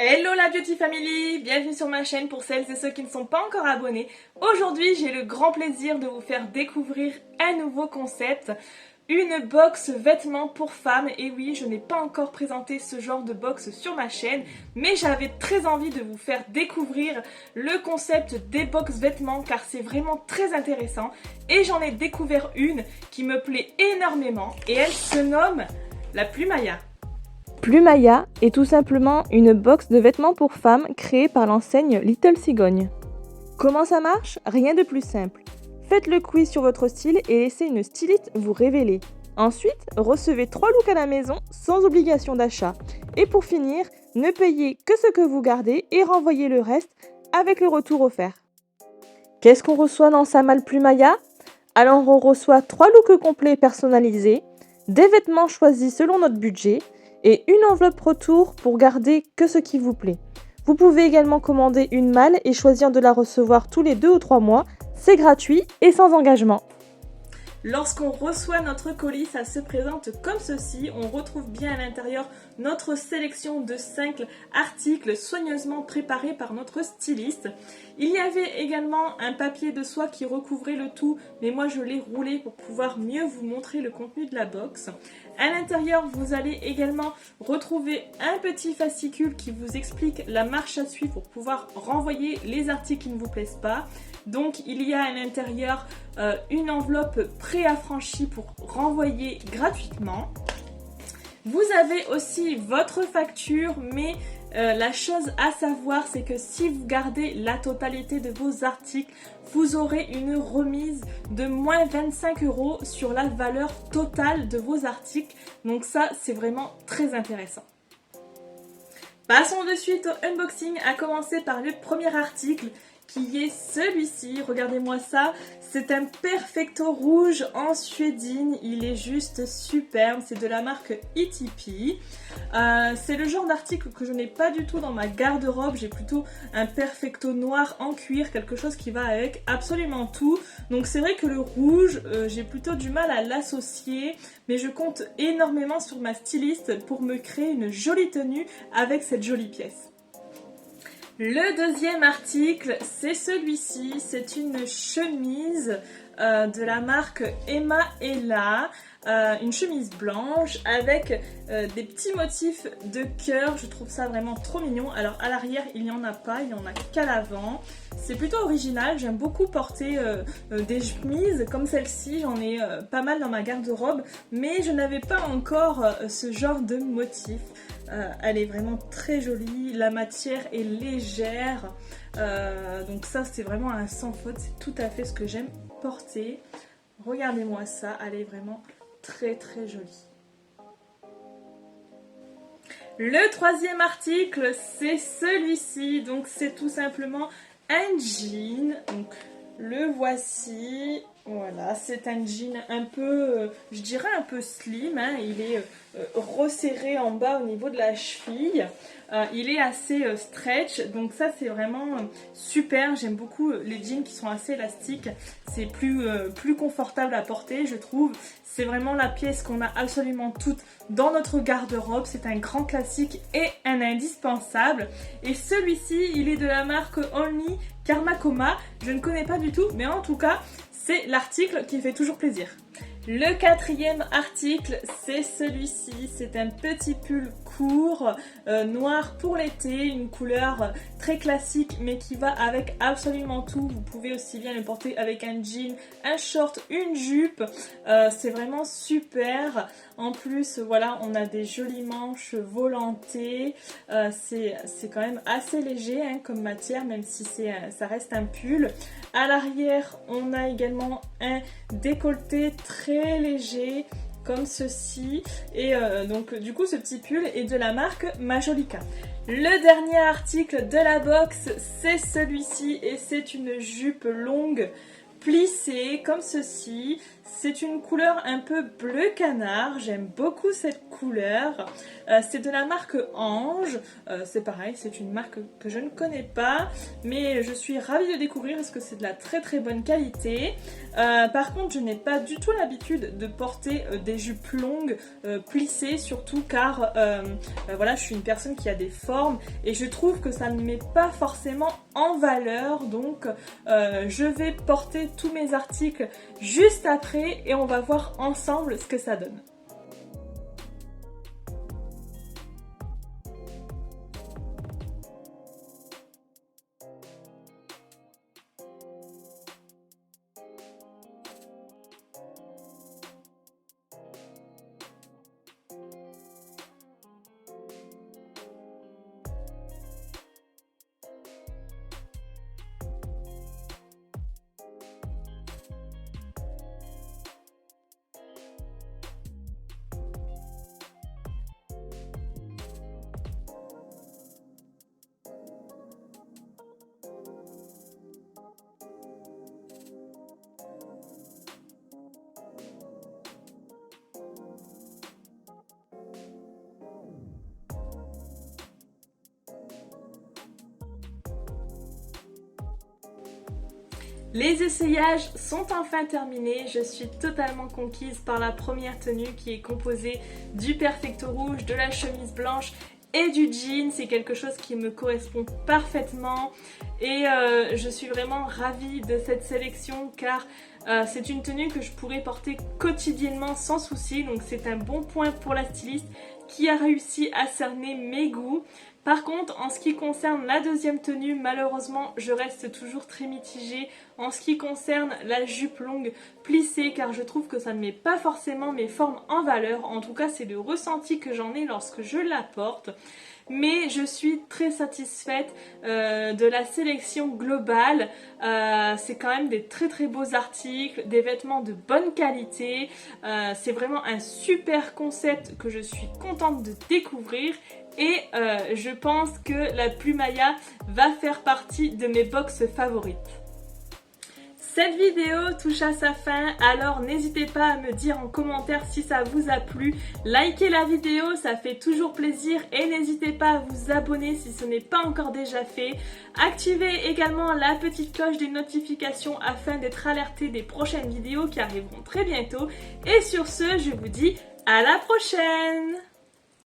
Hello la Beauty Family, bienvenue sur ma chaîne pour celles et ceux qui ne sont pas encore abonnés. Aujourd'hui j'ai le grand plaisir de vous faire découvrir un nouveau concept, une box vêtements pour femmes. Et oui, je n'ai pas encore présenté ce genre de box sur ma chaîne, mais j'avais très envie de vous faire découvrir le concept des box vêtements car c'est vraiment très intéressant. Et j'en ai découvert une qui me plaît énormément et elle se nomme la Plumaya. Plumaya est tout simplement une box de vêtements pour femmes créée par l'enseigne Little Cigogne. Comment ça marche? Rien de plus simple. Faites le quiz sur votre style et laissez une styliste vous révéler. Ensuite, recevez 3 looks à la maison sans obligation d'achat. Et pour finir, ne payez que ce que vous gardez et renvoyez le reste avec le retour offert. Qu'est-ce qu'on reçoit dans sa malle Plumaya? Alors on reçoit 3 looks complets personnalisés, des vêtements choisis selon notre budget, et une enveloppe retour pour garder que ce qui vous plaît. Vous pouvez également commander une malle et choisir de la recevoir tous les 2 ou 3 mois. C'est gratuit et sans engagement. Lorsqu'on reçoit notre colis, ça se présente comme ceci. On retrouve bien à l'intérieur notre sélection de 5 articles soigneusement préparés par notre styliste. Il y avait également un papier de soie qui recouvrait le tout, mais moi je l'ai roulé pour pouvoir mieux vous montrer le contenu de la box. À l'intérieur, vous allez également retrouver un petit fascicule qui vous explique la marche à suivre pour pouvoir renvoyer les articles qui ne vous plaisent pas. Donc il y a à l'intérieur une enveloppe préaffranchie pour renvoyer gratuitement. Vous avez aussi votre facture, mais la chose à savoir, c'est que si vous gardez la totalité de vos articles, vous aurez une remise de moins 25 € sur la valeur totale de vos articles. Donc ça, c'est vraiment très intéressant. Passons de suite au unboxing, à commencer par le premier article qui est celui-ci. Regardez-moi ça, c'est un perfecto rouge en suédine, il est juste superbe, c'est de la marque ETP. C'est le genre d'article que je n'ai pas du tout dans ma garde-robe, j'ai plutôt un perfecto noir en cuir, quelque chose qui va avec absolument tout. Donc c'est vrai que le rouge, j'ai plutôt du mal à l'associer, mais je compte énormément sur ma styliste pour me créer une jolie tenue avec cette jolie pièce. Le deuxième article, c'est celui-ci, c'est une chemise de la marque Emma Ella, une chemise blanche avec des petits motifs de cœur. Je trouve ça vraiment trop mignon. Alors à l'arrière il n'y en a pas, il n'y en a qu'à l'avant. C'est plutôt original, j'aime beaucoup porter des chemises comme celle-ci, j'en ai pas mal dans ma garde-robe, mais je n'avais pas encore ce genre de motif. Elle est vraiment très jolie, la matière est légère, donc ça c'est vraiment un sans faute, c'est tout à fait ce que j'aime porter. Regardez-moi ça, elle est vraiment très très jolie. Le troisième article, c'est celui-ci, donc c'est tout simplement un jean, donc le voici. Voilà, c'est un jean un peu, je dirais un peu slim, hein. Il est resserré en bas au niveau de la cheville. Il est assez stretch, donc ça c'est vraiment super. J'aime beaucoup les jeans qui sont assez élastiques. C'est plus confortable à porter, je trouve. C'est vraiment la pièce qu'on a absolument toutes dans notre garde-robe. C'est un grand classique et un indispensable. Et celui-ci, il est de la marque Only Karmakoma. Je ne connais pas du tout, mais en tout cas, c'est l'article qui fait toujours plaisir. Le quatrième article, c'est celui-ci, c'est un petit pull court, noir pour l'été, une couleur très classique mais qui va avec absolument tout. Vous pouvez aussi bien le porter avec un jean, un short, une jupe, c'est vraiment super. En plus, voilà, on a des jolies manches volantées, c'est quand même assez léger hein, comme matière, même si ça reste un pull. À l'arrière, on a également un décolleté très léger comme ceci, et donc du coup ce petit pull est de la marque Majolica. Le dernier article de la box, c'est celui-ci et c'est une jupe longue plissée comme ceci. C'est une couleur un peu bleu canard, j'aime beaucoup cette couleur. C'est de la marque Ange, c'est pareil, c'est une marque que je ne connais pas, mais je suis ravie de découvrir parce que c'est de la très très bonne qualité. Par contre, je n'ai pas du tout l'habitude de porter des jupes longues plissées, surtout car voilà, je suis une personne qui a des formes et je trouve que ça ne met pas forcément en valeur, donc je vais porter tous mes articles juste après et on va voir ensemble ce que ça donne. Les essayages sont enfin terminés, je suis totalement conquise par la première tenue qui est composée du perfecto rouge, de la chemise blanche et du jean. C'est quelque chose qui me correspond parfaitement et je suis vraiment ravie de cette sélection car c'est une tenue que je pourrais porter quotidiennement sans souci, donc c'est un bon point pour la styliste qui a réussi à cerner mes goûts. Par contre, en ce qui concerne la deuxième tenue, malheureusement, je reste toujours très mitigée en ce qui concerne la jupe longue plissée car je trouve que ça ne met pas forcément mes formes en valeur. En tout cas, c'est le ressenti que j'en ai lorsque je la porte. Mais je suis très satisfaite de la sélection globale. C'est quand même des très très beaux articles, des vêtements de bonne qualité. C'est vraiment un super concept que je suis contente de découvrir. Et je pense que la Plumaya va faire partie de mes box favorites. Cette vidéo touche à sa fin, alors n'hésitez pas à me dire en commentaire si ça vous a plu. Likez la vidéo, ça fait toujours plaisir et n'hésitez pas à vous abonner si ce n'est pas encore déjà fait. Activez également la petite cloche des notifications afin d'être alerté des prochaines vidéos qui arriveront très bientôt. Et sur ce, je vous dis à la prochaine!